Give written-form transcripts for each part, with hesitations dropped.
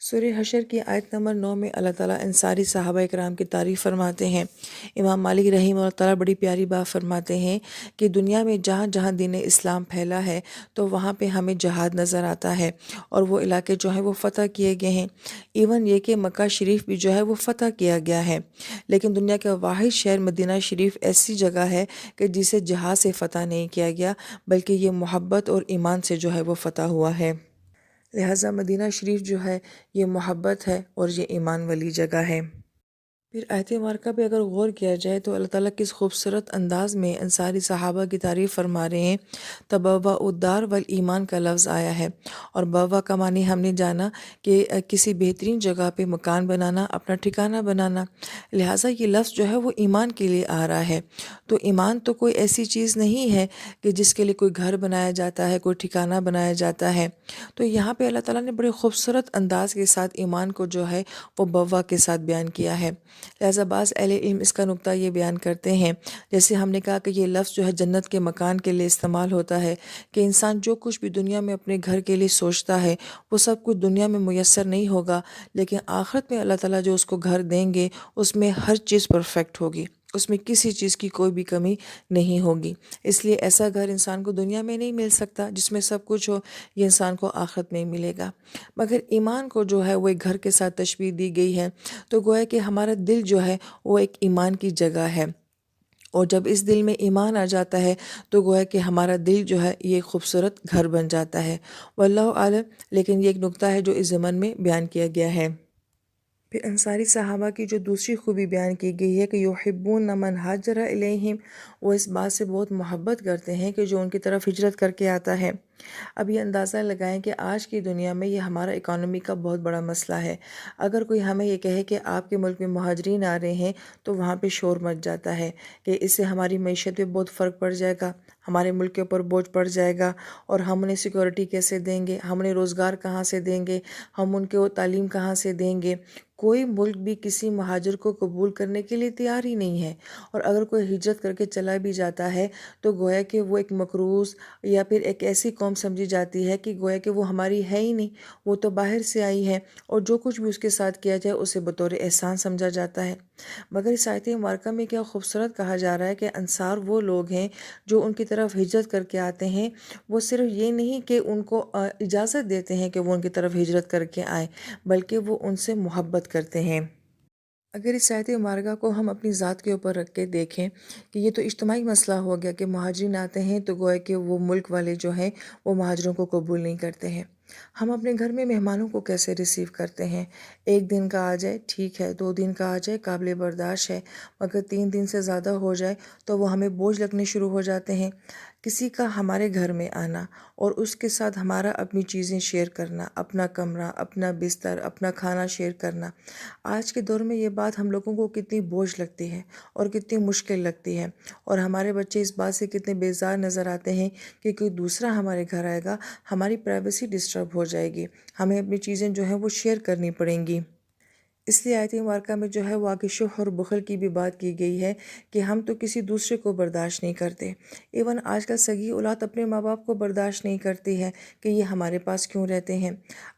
سورہ حشر کی آیت نمبر 9 میں اللہ تعالیٰ انصاری صحابہ کرام کی تعریف فرماتے ہیں۔ امام مالک رحمہ اللہ تعالیٰ بڑی پیاری بات فرماتے ہیں کہ دنیا میں جہاں جہاں دین اسلام پھیلا ہے تو وہاں پہ ہمیں جہاد نظر آتا ہے، اور وہ علاقے جو ہیں وہ فتح کیے گئے ہیں۔ ایون یہ کہ مکہ شریف بھی جو ہے وہ فتح کیا گیا ہے، لیکن دنیا کا واحد شہر مدینہ شریف ایسی جگہ ہے کہ جسے جہاد سے فتح نہیں کیا گیا، بلکہ یہ محبت اور ایمان سے جو ہے وہ فتح ہوا ہے۔ لہٰذا مدینہ شریف جو ہے یہ محبت ہے اور یہ ایمان والی جگہ ہے۔ پھر آیت مبارکہ پہ اگر غور کیا جائے تو اللہ تعالیٰ کس خوبصورت انداز میں انصاری صحابہ کی تعریف فرما رہے ہیں۔ تبوا الدار والایمان کا لفظ آیا ہے، اور بوا کا معنی ہم نے جانا کہ کسی بہترین جگہ پہ مکان بنانا، اپنا ٹھکانہ بنانا، لہٰذا یہ لفظ جو ہے وہ ایمان کے لیے آ رہا ہے۔ تو ایمان تو کوئی ایسی چیز نہیں ہے کہ جس کے لیے کوئی گھر بنایا جاتا ہے، کوئی ٹھکانہ بنایا جاتا ہے۔ تو یہاں پہ اللہ تعالیٰ نے بڑے خوبصورت انداز کے ساتھ ایمان کو جو ہے وہ بوا کے ساتھ بیان کیا ہے۔ لہٰذا بعض اہل علم اس کا نقطہ یہ بیان کرتے ہیں، جیسے ہم نے کہا کہ یہ لفظ جو ہے جنت کے مکان کے لیے استعمال ہوتا ہے، کہ انسان جو کچھ بھی دنیا میں اپنے گھر کے لیے سوچتا ہے وہ سب کچھ دنیا میں میسر نہیں ہوگا، لیکن آخرت میں اللہ تعالیٰ جو اس کو گھر دیں گے اس میں ہر چیز پرفیکٹ ہوگی، اس میں کسی چیز کی کوئی بھی کمی نہیں ہوگی۔ اس لیے ایسا گھر انسان کو دنیا میں نہیں مل سکتا جس میں سب کچھ ہو، یہ انسان کو آخرت میں ملے گا۔ مگر ایمان کو جو ہے وہ ایک گھر کے ساتھ تشبیہ دی گئی ہے، تو گویا کہ ہمارا دل جو ہے وہ ایک ایمان کی جگہ ہے، اور جب اس دل میں ایمان آ جاتا ہے تو گویا کہ ہمارا دل جو ہے یہ خوبصورت گھر بن جاتا ہے۔ واللہ عالم، لیکن یہ ایک نقطہ ہے جو اس ضمن میں بیان کیا گیا ہے۔ پھر انصاری صحابہ کی جو دوسری خوبی بیان کی گئی ہے کہ یحبون من ہاجر الیہم، وہ اس بات سے بہت محبت کرتے ہیں کہ جو ان کی طرف ہجرت کر کے آتا ہے۔ اب یہ اندازہ لگائیں کہ آج کی دنیا میں یہ ہمارا اکانومی کا بہت بڑا مسئلہ ہے۔ اگر کوئی ہمیں یہ کہے کہ آپ کے ملک میں مہاجرین آ رہے ہیں تو وہاں پہ شور مچ جاتا ہے کہ اس سے ہماری معیشت پہ بہت فرق پڑ جائے گا، ہمارے ملک کے اوپر بوجھ پڑ جائے گا، اور ہم انہیں سیکورٹی کیسے دیں گے، ہم انہیں روزگار کہاں سے دیں گے، ہم ان کو تعلیم کہاں سے دیں گے۔ کوئی ملک بھی کسی مہاجر کو قبول کرنے کے لیے تیار ہی نہیں ہے، اور اگر کوئی ہجرت کر کے چلا بھی جاتا ہے تو گویا کہ وہ ایک مقروض یا پھر ایک ایسی قوم سمجھی جاتی ہے کہ گویا کہ وہ ہماری ہے ہی نہیں، وہ تو باہر سے آئی ہے، اور جو کچھ بھی اس کے ساتھ کیا جائے اسے بطور احسان سمجھا جاتا ہے۔ مگر اس آیت مبارکہ میں کیا خوبصورت کہا جا رہا ہے کہ انصار وہ لوگ ہیں جو ان کی طرف ہجرت کر کے آتے ہیں، وہ صرف یہ نہیں کہ ان کو اجازت دیتے ہیں کہ وہ ان کی طرف ہجرت کر کے آئیں، بلکہ وہ ان سے محبت کرتے ہیں۔ اگر اس آیت مبارکہ کو ہم اپنی ذات کے اوپر رکھ کے دیکھیں کہ یہ تو اجتماعی مسئلہ ہو گیا کہ مہاجرین آتے ہیں تو گویا کہ وہ ملک والے جو ہیں وہ مہاجروں کو قبول نہیں کرتے ہیں۔ ہم اپنے گھر میں مہمانوں کو کیسے ریسیو کرتے ہیں؟ ایک دن کا آ جائے ٹھیک ہے، 2 دن کا آ جائے قابل برداشت ہے، مگر 3 دن سے زیادہ ہو جائے تو وہ ہمیں بوجھ لگنے شروع ہو جاتے ہیں۔ کسی کا ہمارے گھر میں آنا اور اس کے ساتھ ہمارا اپنی چیزیں شیئر کرنا، اپنا کمرہ، اپنا بستر، اپنا کھانا شیئر کرنا، آج کے دور میں یہ بات ہم لوگوں کو کتنی بوجھ لگتی ہے اور کتنی مشکل لگتی ہے، اور ہمارے بچے اس بات سے کتنے بیزار نظر آتے ہیں کہ کوئی دوسرا ہمارے گھر آئے گا، ہماری پرائیویسی ڈسٹرب ہو جائے گی، ہمیں اپنی چیزیں جو ہیں وہ شیئر کرنی پڑیں گی۔ اس لیے آیت مبارکہ میں جو ہے وہ آگے شح اور بخل کی بھی بات کی گئی ہے کہ ہم تو کسی دوسرے کو برداشت نہیں کرتے۔ ایون آج کل سگی اولاد اپنے ماں باپ کو برداشت نہیں کرتی ہے کہ یہ ہمارے پاس کیوں رہتے ہیں۔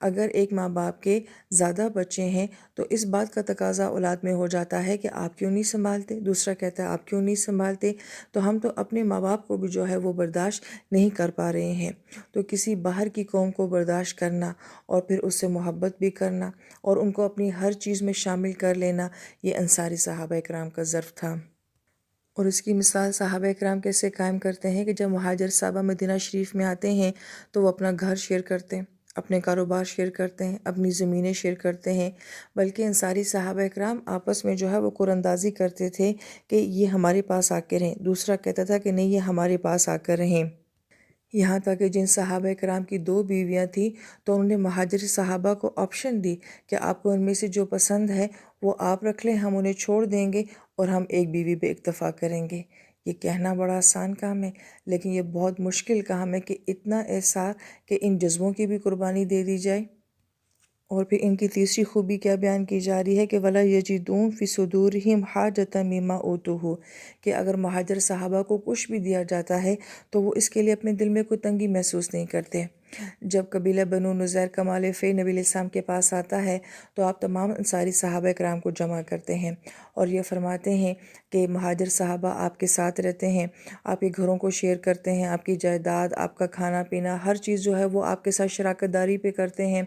اگر ایک ماں باپ کے زیادہ بچے ہیں تو اس بات کا تقاضا اولاد میں ہو جاتا ہے کہ آپ کیوں نہیں سنبھالتے، دوسرا کہتا ہے آپ کیوں نہیں سنبھالتے، تو ہم تو اپنے ماں باپ کو بھی جو ہے وہ برداشت نہیں کر پا رہے ہیں۔ تو کسی باہر کی قوم کو برداشت کرنا اور پھر اس سے محبت بھی کرنا اور ان کو اپنی ہر چیز میں شامل کر لینا، یہ انصاری صحابہ کرام کا ظرف تھا۔ اور اس کی مثال صحابہ کرام کیسے قائم کرتے ہیں کہ جب مہاجر صحابہ مدینہ شریف میں آتے ہیں تو وہ اپنا گھر شیئر کرتے ہیں، اپنے کاروبار شیئر کرتے ہیں، اپنی زمینیں شیئر کرتے ہیں، بلکہ انصاری صحابہ کرام آپس میں جو ہے وہ قرآن اندازی کرتے تھے کہ یہ ہمارے پاس آ کے رہیں، دوسرا کہتا تھا کہ نہیں یہ ہمارے پاس آ کر رہیں۔ یہاں تک کہ جن صحابہ کرام کی 2 بیویاں تھیں تو انہوں نے مہاجر صحابہ کو آپشن دی کہ آپ کو ان میں سے جو پسند ہے وہ آپ رکھ لیں، ہم انہیں چھوڑ دیں گے اور ہم ایک بیوی پہ اکتفا کریں گے۔ یہ کہنا بڑا آسان کام ہے، لیکن یہ بہت مشکل کام ہے کہ اتنا ایسا کہ ان جذبوں کی بھی قربانی دے دی جائے۔ اور پھر ان کی تیسری خوبی کیا بیان کی جا رہی ہے کہ وَلَا يَجِدُونَ فِي صُدُورِهِمْ حَاجَةً مِّمَّا أُوتُوهُ، کہ اگر مہاجر صحابہ کو کچھ بھی دیا جاتا ہے تو وہ اس کے لیے اپنے دل میں کوئی تنگی محسوس نہیں کرتے۔ جب قبیلہ بنو نذیر کا مال فی نبی علیہ السلام کے پاس آتا ہے تو آپ تمام انصاری صحابہ کرام کو جمع کرتے ہیں اور یہ فرماتے ہیں کہ مہاجر صحابہ آپ کے ساتھ رہتے ہیں، آپ کے گھروں کو شیئر کرتے ہیں، آپ کی جائیداد، آپ کا کھانا پینا، ہر چیز جو ہے وہ آپ کے ساتھ شراکت داری پہ کرتے ہیں۔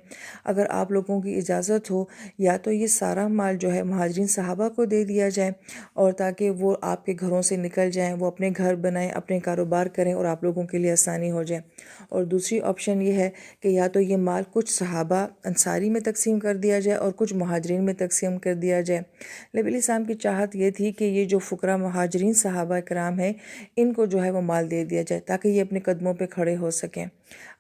اگر آپ لوگوں کی اجازت ہو یا تو یہ سارا مال جو ہے مہاجرین صحابہ کو دے دیا جائے اور تاکہ وہ آپ کے گھروں سے نکل جائیں، وہ اپنے گھر بنائیں، اپنے کاروبار کریں اور آپ لوگوں کے لیے آسانی ہو جائے۔ اور دوسری آپشن یہ ہے کہ یا تو یہ مال کچھ صحابہ انصاری میں تقسیم کر دیا جائے اور کچھ مہاجرین میں تقسیم کر دیا جائے۔ نبی علیہ السلام کی چاہت یہ تھی کہ یہ جو فقراء مہاجرین صحابہ کرام ہیں ان کو جو ہے وہ مال دے دیا جائے تاکہ یہ اپنے قدموں پہ کھڑے ہو سکیں۔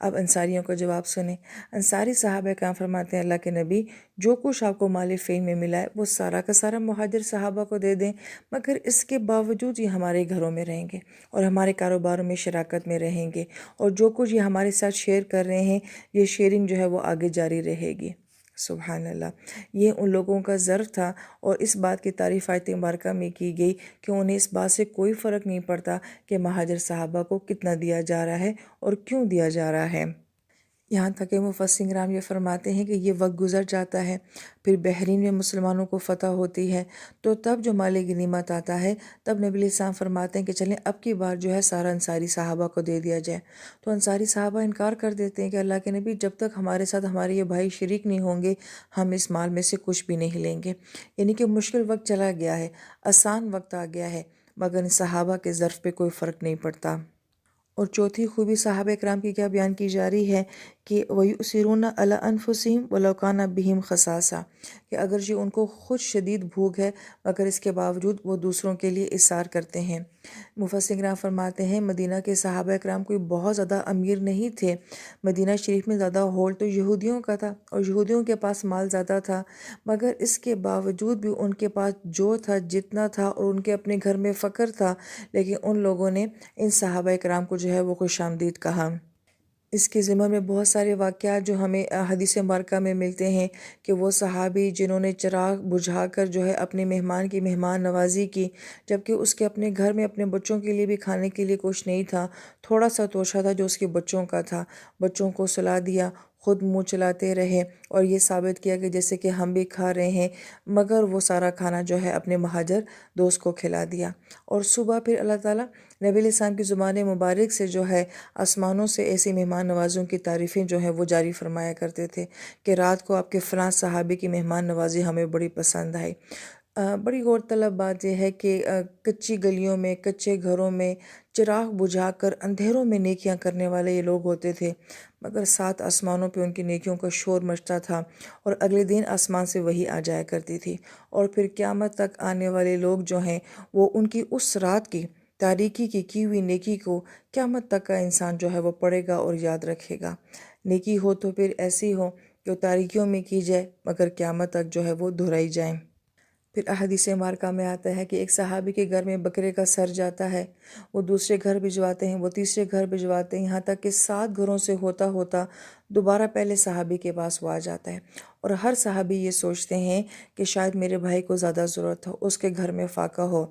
اب انصاریوں کا جواب سنیں۔ انصاری صحابہ کرام فرماتے ہیں اللہ کے نبی، جو کچھ آپ کو مال فی میں ملا ہے وہ سارا کا سارا مہاجر صحابہ کو دے دیں، مگر اس کے باوجود یہ ہمارے گھروں میں رہیں گے اور ہمارے کاروباروں میں شراکت میں رہیں گے، اور جو کچھ یہ ہمارے ساتھ شیئر کر رہے ہیں یہ شیئرنگ جو ہے وہ آگے جاری رہے گی۔ سبحان اللہ، یہ ان لوگوں کا ظرف تھا، اور اس بات کی تعریف آیت مبارکہ میں کی گئی کہ انہیں اس بات سے کوئی فرق نہیں پڑتا کہ مہاجر صحابہ کو کتنا دیا جا رہا ہے اور کیوں دیا جا رہا ہے۔ یہاں تک کہ مفسرین کرام یہ فرماتے ہیں کہ یہ وقت گزر جاتا ہے، پھر بحرین میں مسلمانوں کو فتح ہوتی ہے، تو تب جو مال غنیمت آتا ہے تب نبی علیہ السلام فرماتے ہیں کہ چلیں اب کی بار جو ہے سارا انصاری صحابہ کو دے دیا جائے۔ تو انصاری صحابہ انکار کر دیتے ہیں کہ اللہ کے نبی، جب تک ہمارے ساتھ ہمارے یہ بھائی شریک نہیں ہوں گے ہم اس مال میں سے کچھ بھی نہیں لیں گے۔ یعنی کہ مشکل وقت چلا گیا ہے، آسان وقت آ گیا ہے، مگر ان صحابہ کے ظرف پہ کوئی فرق نہیں پڑتا۔ اور چوتھی خوبی صحابہ کرام کی کیا بیان کی جا رہی ہے کہ وَيُؤْثِرُونَ عَلَىٰ أَنفُسِهِمْ وَلَوْ كَانَ بِهِمْ خَصَاصَةٌ، کہ اگرچہ ان کو خود شدید بھوک ہے مگر اس کے باوجود وہ دوسروں کے لیے اِثار کرتے ہیں۔ مفسرین کرام فرماتے ہیں مدینہ کے صحابہ کرام کوئی بہت زیادہ امیر نہیں تھے، مدینہ شریف میں زیادہ ہول تو یہودیوں کا تھا اور یہودیوں کے پاس مال زیادہ تھا، مگر اس کے باوجود بھی ان کے پاس جو تھا جتنا تھا اور ان کے اپنے گھر میں فقر تھا، لیکن ان لوگوں نے ان صحابہ کرام کو جو ہے وہ خوش آمدید کہا۔ اس کے ضمن میں بہت سارے واقعات جو ہمیں حدیث مبارکہ میں ملتے ہیں کہ وہ صحابی جنہوں نے چراغ بجھا کر جو ہے اپنے مہمان کی مہمان نوازی کی، جبکہ اس کے اپنے گھر میں اپنے بچوں کے لیے بھی کھانے کے لیے کچھ نہیں تھا، تھوڑا سا توشہ تھا جو اس کے بچوں کا تھا، بچوں کو سلا دیا، خود منہ چلاتے رہے اور یہ ثابت کیا کہ جیسے کہ ہم بھی کھا رہے ہیں، مگر وہ سارا کھانا جو ہے اپنے مہاجر دوست کو کھلا دیا۔ اور صبح پھر اللہ تعالیٰ نبی علیہ السلام کی زبان مبارک سے جو ہے آسمانوں سے ایسی مہمان نوازوں کی تعریفیں جو ہیں وہ جاری فرمایا کرتے تھے کہ رات کو آپ کے فلاں صحابی کی مہمان نوازی ہمیں بڑی پسند آئی۔ بڑی غور طلب بات یہ ہے کہ کچی گلیوں میں، کچے گھروں میں چراغ بجھا کر اندھیروں میں نیکیاں کرنے والے یہ لوگ ہوتے تھے، مگر سات آسمانوں پہ ان کی نیکیوں کا شور مچتا تھا اور اگلے دن آسمان سے وحی آ جایا کرتی تھی، اور پھر قیامت تک آنے والے لوگ جو ہیں وہ ان کی اس رات کی تاریکی کی ہوئی نیکی کو قیامت تک کا انسان جو ہے وہ پڑھے گا اور یاد رکھے گا۔ نیکی ہو تو پھر ایسی ہو جو تاریکیوں میں کی جائے مگر قیامت تک جو ہے وہ دہرائی جائیں۔ پھر احادیث مبارکہ میں آتا ہے کہ ایک صحابی کے گھر میں بکرے کا سر جاتا ہے، وہ دوسرے گھر بھجواتے ہیں، وہ تیسرے گھر بھجواتے ہیں، یہاں تک کہ 7 گھروں سے ہوتا ہوتا دوبارہ پہلے صحابی کے پاس وہ آ جاتا ہے، اور ہر صحابی یہ سوچتے ہیں کہ شاید میرے بھائی کو زیادہ ضرورت ہو، اس کے گھر میں فاقہ ہو۔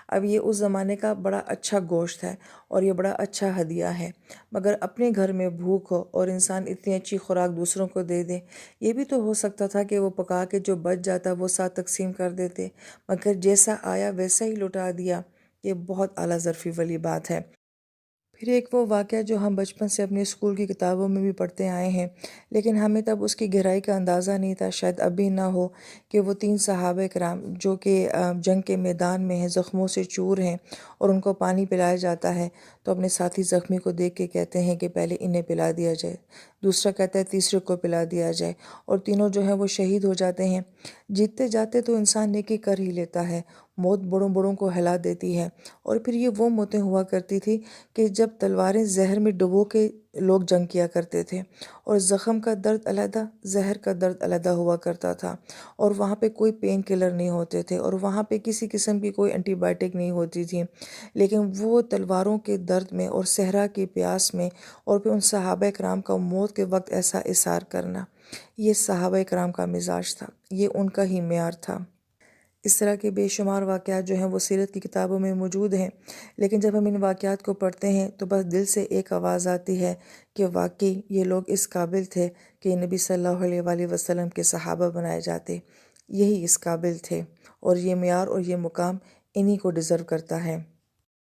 اب یہ اس زمانے کا بڑا اچھا گوشت ہے اور یہ بڑا اچھا ہدیہ ہے، مگر اپنے گھر میں بھوک ہو اور انسان اتنی اچھی خوراک دوسروں کو دے دے، یہ بھی تو ہو سکتا تھا کہ وہ پکا کے جو بچ جاتا وہ ساتھ تقسیم کر دیتے، مگر جیسا آیا ویسا ہی لٹا دیا۔ یہ بہت اعلیٰ ظرفی والی بات ہے۔ پھر ایک وہ واقعہ جو ہم بچپن سے اپنے اسکول کی کتابوں میں بھی پڑھتے آئے ہیں، لیکن ہمیں تب اس کی گہرائی کا اندازہ نہیں تھا، شاید اب بھی نہ ہو، کہ وہ 3 صحابہ کرام جو کہ جنگ کے میدان میں ہیں، زخموں سے چور ہیں، اور ان کو پانی پلایا جاتا ہے تو اپنے ساتھی زخمی کو دیکھ کے کہتے ہیں کہ پہلے انہیں پلا دیا جائے، دوسرا کہتا ہے تیسرے کو پلا دیا جائے، اور تینوں جو ہیں وہ شہید ہو جاتے ہیں۔ جیتے جاتے تو انسان نیکی کر ہی لیتا ہے، موت بڑوں بڑوں کو ہلا دیتی ہے، اور پھر یہ وہ موتیں ہوا کرتی تھی کہ جب تلواریں زہر میں ڈبو کے لوگ جنگ کیا کرتے تھے، اور زخم کا درد علیحدہ، زہر کا درد علیحدہ ہوا کرتا تھا، اور وہاں پہ کوئی پین کلر نہیں ہوتے تھے، اور وہاں پہ کسی قسم کی کوئی اینٹی بائیوٹک نہیں ہوتی تھی، لیکن وہ تلواروں کے درد میں اور صحرا کی پیاس میں، اور پھر ان صحابہ کرام کا موت کے وقت ایسا اثار کرنا، یہ صحابہ کرام کا مزاج تھا، یہ ان کا ہی معیار تھا۔ اس طرح کے بے شمار واقعات جو ہیں وہ سیرت کی کتابوں میں موجود ہیں، لیکن جب ہم ان واقعات کو پڑھتے ہیں تو بس دل سے ایک آواز آتی ہے کہ واقعی یہ لوگ اس قابل تھے کہ نبی صلی اللہ علیہ وآلہ وسلم کے صحابہ بنائے جاتے، یہی اس قابل تھے، اور یہ معیار اور یہ مقام انہی کو ڈیزرو کرتا ہے۔